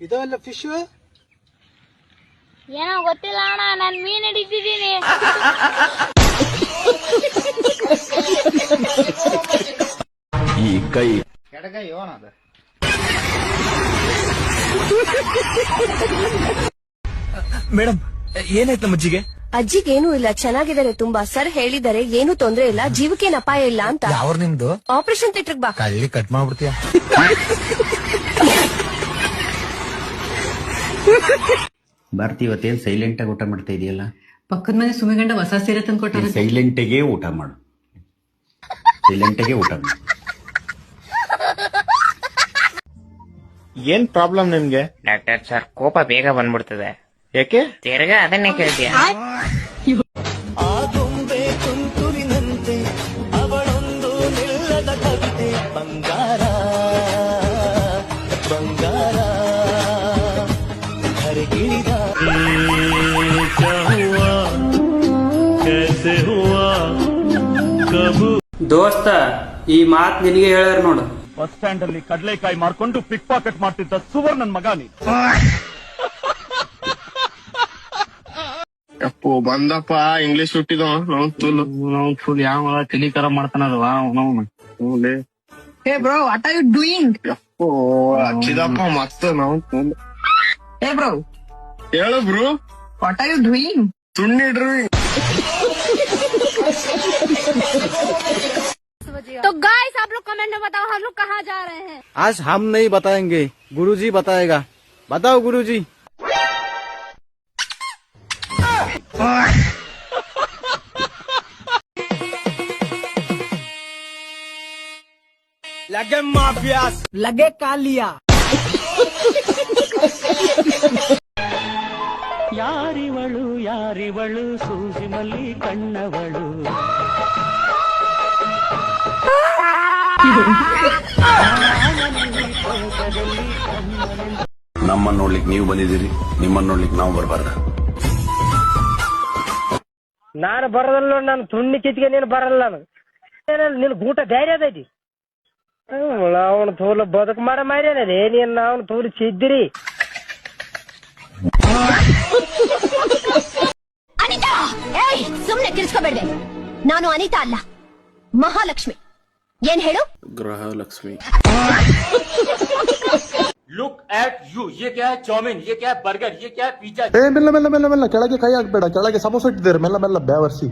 ಇದಲ್ಲ ಫಿಶ್ ಏನೋ ಗೊತ್ತಿಲ್ಲ ಅಣ್ಣ, ನಾನ್ ಮೀನ್ ಹಿಡಿತಿದ್ದೀನಿ. ಈ ಕೈ ಎಡಗೈ ಏನದ? ಮೇಡಮ್ ಏನಾಯ್ತು ನಮ್ಮ ಅಜ್ಜಿಗೆ? ಅಜ್ಜಿಗೇನೂ ಇಲ್ಲ, ಚೆನ್ನಾಗಿದ್ದಾರೆ ತುಂಬಾ. ಸರ್ ಹೇಳಿದರೆ ಏನು ತೊಂದ್ರೆ ಇಲ್ಲ, ಜೀವಕ್ಕೇನು ಅಪಾಯ ಇಲ್ಲ ಅಂತ. ಯಾವ್ರು ನಿಮ್ದು? ಆಪರೇಷನ್ ಥಿಯೇಟರ್ ಬಾ. ಕಳ್ಳಿ ಕಟ್ ಮಾಡ್ಬಿಡ್ತೀಯ. ಭಾರತಿ ಇವತ್ತೇನ್ ಸೈಲೆಂಟ್ ಆಗಿ ಊಟ ಮಾಡ್ತಾ ಇದೆಯಲ್ಲ? ಪಕ್ಕದ ಮನೆ ಸುಮಿಗಂಡ ಹೊಸ ಸೀರೆ ತಂದು ಕೊಟ್ಟ. ಸೈಲೆಂಟಿಗೆ ಊಟ ಮಾಡು, ಸೈಲೆಂಟಿಗೆ ಊಟ ಮಾಡು. ಏನ್ ಪ್ರಾಬ್ಲಮ್ ನಿಮ್ಗೆ? ಡಾಕ್ಟರ್ ಸರ್, ಕೋಪ ಬೇಗ ಬಂದ್ಬಿಡ್ತದೆ. ಯಾಕೆ? ತಿರ್ಗಾ ಅದನ್ನೇ ಕೇಳ್ತೀಯ? ಅವಳೊಂದು ನಿಲ್ಲದ ಕವಿತೆ, ಬಂಗಾರ ಬಂಗಾರ ಹರಿಗಿಳಿದ ದೋಸ್ತ, ಈ ಮಾತ್ ನಿನಗೆ ಹೇಳ್ಯಾರ ನೋಡು. ಬಸ್ ಸ್ಟ್ಯಾಂಡ್ ಅಲ್ಲಿ ಕಡ್ಲೆಕಾಯಿ ಮಾರ್ಕೊಂಡು ಪಿಕ್ ಪಾಕೆಟ್ ಮಾಡ್ತಿದ್ದ ಸುವರ್ ನನ್ ಮಗ ನೀ. ಅಪ್ಪು ಬಂದಪ್ಪ, ಇಂಗ್ಲಿಷ್ ಹುಟ್ಟಿದ ಫುಲ್ ಯಾವ ತಲಿ ಖರಾಬ್ ಮಾಡ್ತಾನಲ್ವಾ ಅವನು. Hey bro, what are you doing? ಅಪ್ಪೋ ಹಚ್ಚಿದಪ್ಪ ಮಸ್ತ್ ನಾವು. ಹೇ ಬ್ರೋ, ಹೇಳು bro, what are you doing? ಸುಣ್ಣಿಡ್ರಿ. तो गाइस, आप लोग कमेंट में बताओ हम लोग कहाँ जा रहे हैं। आज हम नहीं बताएंगे, गुरुजी बताएगा. बताओ गुरुजी. लगे माफियास, लगे कालिया. ಯಾರಿವಳು ಯಾರಿವಳು ಸೂಜಿ ಮಲ್ಲಿ ಕಣ್ಣವಳು. ನಮ್ಮನ್ನ ನೋಡ್ಲಿಕ್ಕೆ ನೀವು ಬಂದಿದ್ದೀರಿ, ನಿಮ್ಮನ್ನ ನೋಡ್ಲಿಕ್ಕೆ ನಾವು ಬರಬಾರ್ದ? ನಾನು ಬರೋದಲ್ಲ, ನಾನು ತುಣ್ಣಿ ಕಿತ್ಗೆ ನೀನು ಬರಲ್ಲ. ನಿನ್ ಊಟ ಧೈರ್ಯ ಅದೈತಿ. ಅವನು ತೋಲ ಬದುಕು ಮಾಡ ಮಾರ್ಯಾನದೇ ನೀನ್. ಅವನು ತೋಲಿ ಚಿದ್ದಿರಿ. ಅನಿತಾ, ಏಯ್ ಸುಮ್ನೆ ಕಿರ್ಸ್ಕೋಬೇಡ್ವೆ. ನಾನು ಅನಿತಾ ಅಲ್ಲ, ಮಹಾಲಕ್ಷ್ಮಿ. ಏನ್ ಹೇಳು? ಗೃಹಲಕ್ಷ್ಮಿ. लुक एट यू, ये क्या है? चाउमीन, ये क्या है? बर्गर, ये क्या है? पिज्जा. ಮೆಲ್ಲ ಮೆಲ್ಲ ಮೆಲ್ಲ ಮೆಲ್ಲ, ಕೆಳಗೆ ಕೈ ಹಾಕ್ಬೇಡ, ಕೆಳಗೆ ಸಮೋಸ ಇಟ್ಟಿದ್ದಾರೆ. ಮೆಲ್ಲ ಮೆಲ್ಲ ಬ್ಯಾವರ್ಸಿ.